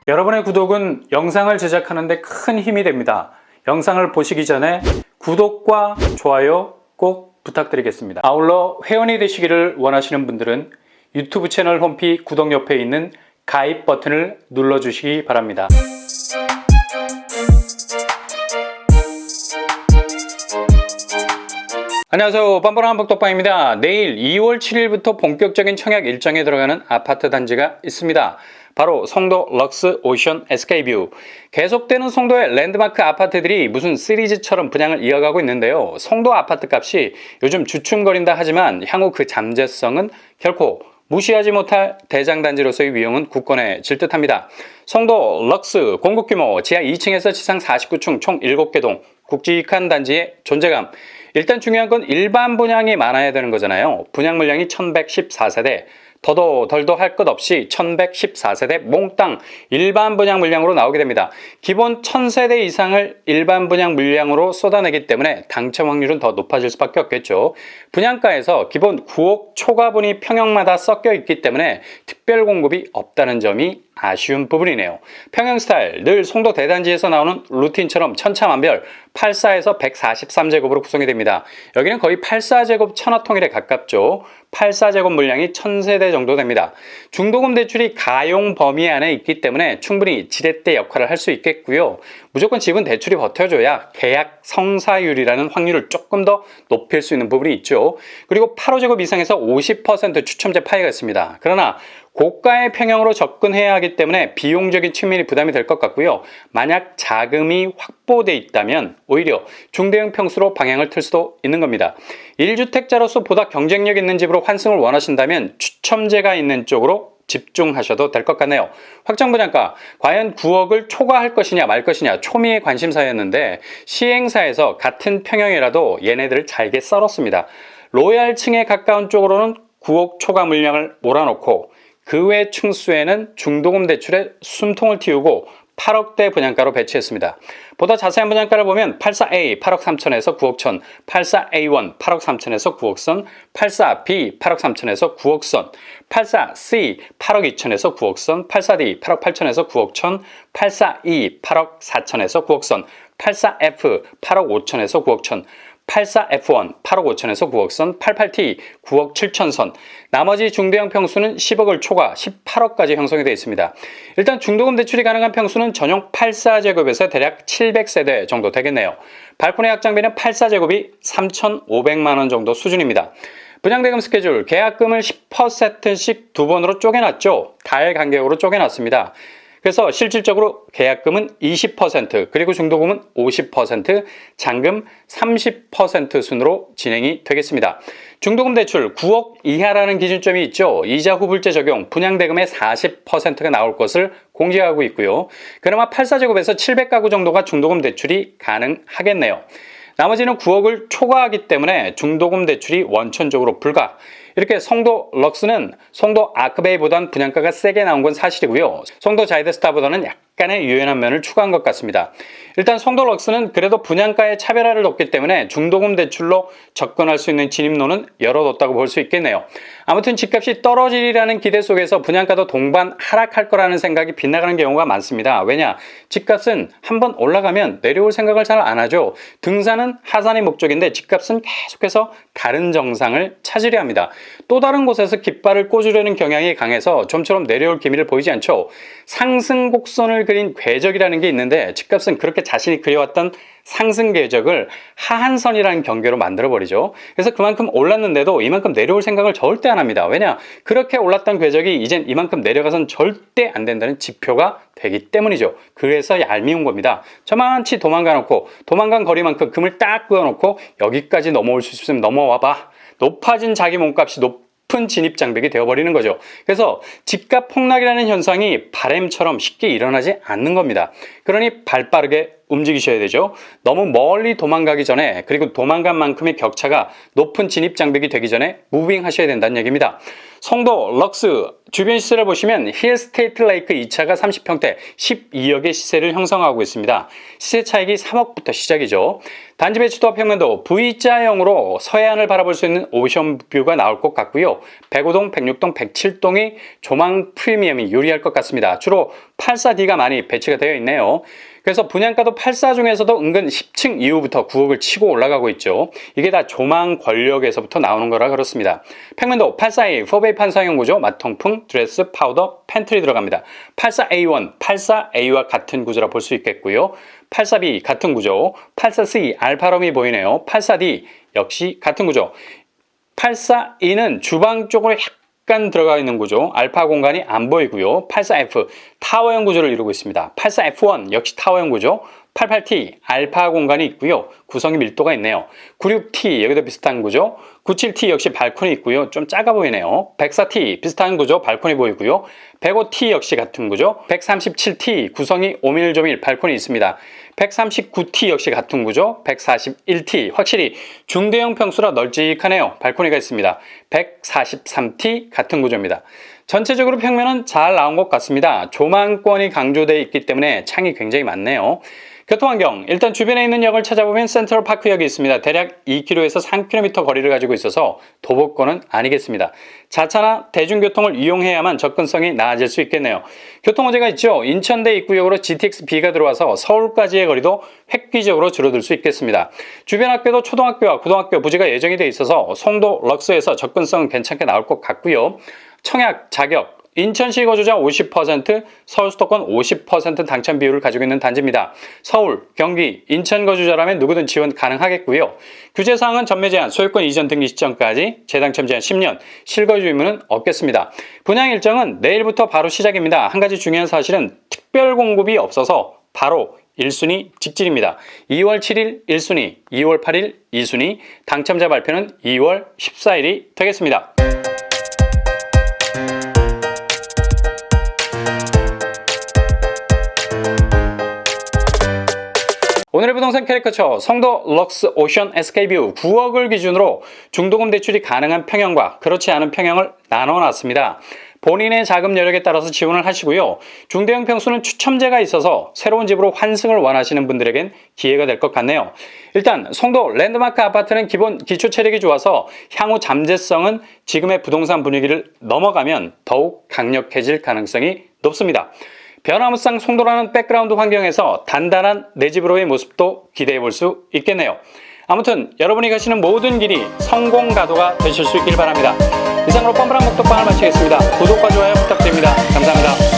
여러분의 구독은 영상을 제작하는 데 큰 힘이 됩니다. 영상을 보시기 전에 구독과 좋아요 꼭 부탁드리겠습니다. 아울러 회원이 되시기를 원하시는 분들은 유튜브 채널 홈피 구독 옆에 있는 가입 버튼을 눌러주시기 바랍니다. 안녕하세요. 뻔뻔한 복덕방입니다. 내일 2월 7일부터 본격적인 청약 일정에 들어가는 아파트 단지가 있습니다. 바로 송도 럭스 오션 SK뷰. 계속되는 송도의 랜드마크 아파트들이 무슨 시리즈처럼 분양을 이어가고 있는데요. 송도 아파트 값이 요즘 주춤거린다 하지만 향후 그 잠재성은 결코 무시하지 못할 대장단지로서의 위용은 굳건해 질 듯합니다. 송도 럭스 공급규모 지하 2층에서 지상 49층 총 7개 동 굵직한 단지의 존재감. 일단 중요한 건 일반 분양이 많아야 되는 거잖아요. 분양 물량이 1114세대, 더도 덜도 할 것 없이 1114세대 몽땅 일반 분양 물량으로 나오게 됩니다. 기본 1000세대 이상을 일반 분양 물량으로 쏟아내기 때문에 당첨 확률은 더 높아질 수밖에 없겠죠. 분양가에서 기본 9억 초과분이 평형마다 섞여 있기 때문에 특별 공급이 없다는 점이 아쉬운 부분이네요. 평형 스타일, 늘 송도 대단지에서 나오는 루틴처럼 천차만별 84에서 143제곱으로 구성이 됩니다. 여기는 거의 84제곱 천하통일에 가깝죠. 84제곱 물량이 1000세대 정도 됩니다. 중도금 대출이 가용 범위 안에 있기 때문에 충분히 지렛대 역할을 할 수 있겠고요. 무조건 집은 대출이 버텨줘야 계약 성사율이라는 확률을 조금 더 높일 수 있는 부분이 있죠. 그리고 8호제곱 이상에서 50% 추첨제 파이가 있습니다. 그러나 고가의 평형으로 접근해야 하기 때문에 비용적인 측면이 부담이 될 것 같고요. 만약 자금이 확보돼 있다면 오히려 중대형 평수로 방향을 틀 수도 있는 겁니다. 1주택자로서 보다 경쟁력 있는 집으로 환승을 원하신다면 추첨제가 있는 쪽으로 집중하셔도 될 것 같네요. 확정 분양가, 과연 9억을 초과할 것이냐 말 것이냐 초미의 관심사였는데 시행사에서 같은 평형이라도 얘네들을 잘게 썰었습니다. 로얄층에 가까운 쪽으로는 9억 초과 물량을 몰아놓고 그 외 층수에는 중도금 대출에 숨통을 틔우고 8억대 분양가로 배치했습니다. 보다 자세한 분양가를 보면 84A 8억 3천에서 9억 천, 84A1 8억 3천에서 9억 선, 84B 8억 3천에서 9억 선, 84C 8억 2천에서 9억 선, 84D 8억 8천에서 9억 천, 84E 8억 4천에서 9억 선, 84F 8억 5천에서 9억 천, 84F1 8억 5천에서 9억 선, 88T 9억 7천 선, 나머지 중대형 평수는 10억을 초과 18억까지 형성이 되어 있습니다. 일단 중도금 대출이 가능한 평수는 전용 84제곱에서 대략 700세대 정도 되겠네요. 발코니 확장비는 84제곱이 3,500만 원 정도 수준입니다. 분양대금 스케줄, 계약금을 10%씩 두 번으로 쪼개놨죠. 달 간격으로 쪼개놨습니다. 그래서 실질적으로 계약금은 20%, 그리고 중도금은 50%, 잔금 30% 순으로 진행이 되겠습니다. 중도금 대출 9억 이하라는 기준점이 있죠. 이자 후불제 적용, 분양대금의 40%가 나올 것을 공지하고 있고요. 그나마 84제곱에서 700가구 정도가 중도금 대출이 가능하겠네요. 나머지는 9억을 초과하기 때문에 중도금 대출이 원천적으로 불가. 이렇게 송도 럭스는 송도 아크베이보단 분양가가 세게 나온 건 사실이고요. 송도 자이드스타보다는 약간의 유연한 면을 추가한 것 같습니다. 일단 송도 럭스는 그래도 분양가의 차별화를 뒀기 때문에 중도금 대출로 접근할 수 있는 진입로는 열어뒀다고 볼 수 있겠네요. 아무튼 집값이 떨어지리라는 기대 속에서 분양가도 동반 하락할 거라는 생각이 빗나가는 경우가 많습니다. 왜냐? 집값은 한번 올라가면 내려올 생각을 잘 안 하죠. 등산은 하산이 목적인데 집값은 계속해서 다른 정상을 찾으려 합니다. 또 다른 곳에서 깃발을 꽂으려는 경향이 강해서 좀처럼 내려올 기미를 보이지 않죠. 상승 곡선을 그린 궤적이라는 게 있는데 집값은 그렇게 자신이 그려왔던 상승 궤적을 하한선이라는 경계로 만들어버리죠. 그래서 그만큼 올랐는데도 이만큼 내려올 생각을 절대 안 합니다. 왜냐? 그렇게 올랐던 궤적이 이젠 이만큼 내려가선 절대 안 된다는 지표가 되기 때문이죠. 그래서 얄미운 겁니다. 저만치 도망가 놓고 도망간 거리만큼 금을 딱 그어놓고 여기까지 넘어올 수 있으면 넘어와봐. 높아진 자기 몸값이 높은 진입장벽이 되어버리는 거죠. 그래서 집값 폭락이라는 현상이 바램처럼 쉽게 일어나지 않는 겁니다. 그러니 발빠르게 움직이셔야 되죠. 너무 멀리 도망가기 전에, 그리고 도망간 만큼의 격차가 높은 진입 장벽이 되기 전에 무빙 하셔야 된다는 얘기입니다. 송도 럭스 주변 시세를 보시면 힐스테이트 레이크 2차가 30평대 12억의 시세를 형성하고 있습니다. 시세 차익이 3억부터 시작이죠. 단지 배치도 평면도 V자형으로 서해안을 바라볼 수 있는 오션뷰가 나올 것 같고요. 105동, 106동, 107동의 조망 프리미엄이 유리할 것 같습니다. 주로 84D가 많이 배치가 되어 있네요. 그래서 분양가도 84 중에서도 은근 10층 이후부터 9억을 치고 올라가고 있죠. 이게 다 조망 권력에서부터 나오는 거라 그렇습니다. 평면도 84A, 4베이 판상형 구조, 마통풍, 드레스, 파우더, 팬트리 들어갑니다. 84A1, 84A와 같은 구조라 볼 수 있겠고요. 84B 같은 구조, 84C 알파롬이 보이네요. 84D 역시 같은 구조. 84E는 주방 쪽으로 약간 들어가 있는 구조, 알파 공간이 안 보이고요. 84F 타워형 구조를 이루고 있습니다. 84F1 역시 타워형 구조, 88T 알파 공간이 있고요. 구성이 밀도가 있네요. 96T 여기도 비슷한 구조, 97T 역시 발코니 있고요. 좀 작아 보이네요. 104T 비슷한 구조, 발코니 보이고요. 105T 역시 같은 구조, 137T 구성이 오밀조밀 발코니 있습니다. 139T 역시 같은 구조, 141T 확실히 중대형 평수라 널찍하네요. 발코니가 있습니다. 143T 같은 구조입니다. 전체적으로 평면은 잘 나온 것 같습니다. 조망권이 강조되어 있기 때문에 창이 굉장히 많네요. 교통환경, 일단 주변에 있는 역을 찾아보면 센트럴파크역이 있습니다. 대략 2km에서 3km 거리를 가지고 있어서 도보권은 아니겠습니다. 자차나 대중교통을 이용해야만 접근성이 나아질 수 있겠네요. 교통호재가 있죠. 인천대 입구역으로 GTX-B가 들어와서 서울까지의 거리도 획기적으로 줄어들 수 있겠습니다. 주변 학교도 초등학교와 고등학교 부지가 예정이 되어 있어서 송도 럭스에서 접근성은 괜찮게 나올 것 같고요. 청약, 자격, 인천시 거주자 50%, 서울 수도권 50% 당첨 비율을 가지고 있는 단지입니다. 서울, 경기, 인천 거주자라면 누구든 지원 가능하겠고요. 규제사항은 전매 제한, 소유권 이전 등기 시점까지, 재당첨 제한 10년, 실거주 의무는 없겠습니다. 분양 일정은 내일부터 바로 시작입니다. 한 가지 중요한 사실은 특별 공급이 없어서 바로 1순위 직진입니다. 2월 7일 1순위, 2월 8일 2순위, 당첨자 발표는 2월 14일이 되겠습니다. 오늘의 부동산 캐리커처 송도 럭스 오션 SK뷰 9억을 기준으로 중도금 대출이 가능한 평형과 그렇지 않은 평형을 나눠놨습니다. 본인의 자금 여력에 따라서 지원을 하시고요. 중대형 평수는 추첨제가 있어서 새로운 집으로 환승을 원하시는 분들에겐 기회가 될 것 같네요. 일단 송도 랜드마크 아파트는 기본 기초 체력이 좋아서 향후 잠재성은 지금의 부동산 분위기를 넘어가면 더욱 강력해질 가능성이 높습니다. 변화무쌍 송도라는 백그라운드 환경에서 단단한 내 집으로의 모습도 기대해 볼 수 있겠네요. 아무튼 여러분이 가시는 모든 길이 성공 가도가 되실 수 있길 바랍니다. 이상으로 뻔뻔한 목독방을 마치겠습니다. 구독과 좋아요 부탁드립니다. 감사합니다.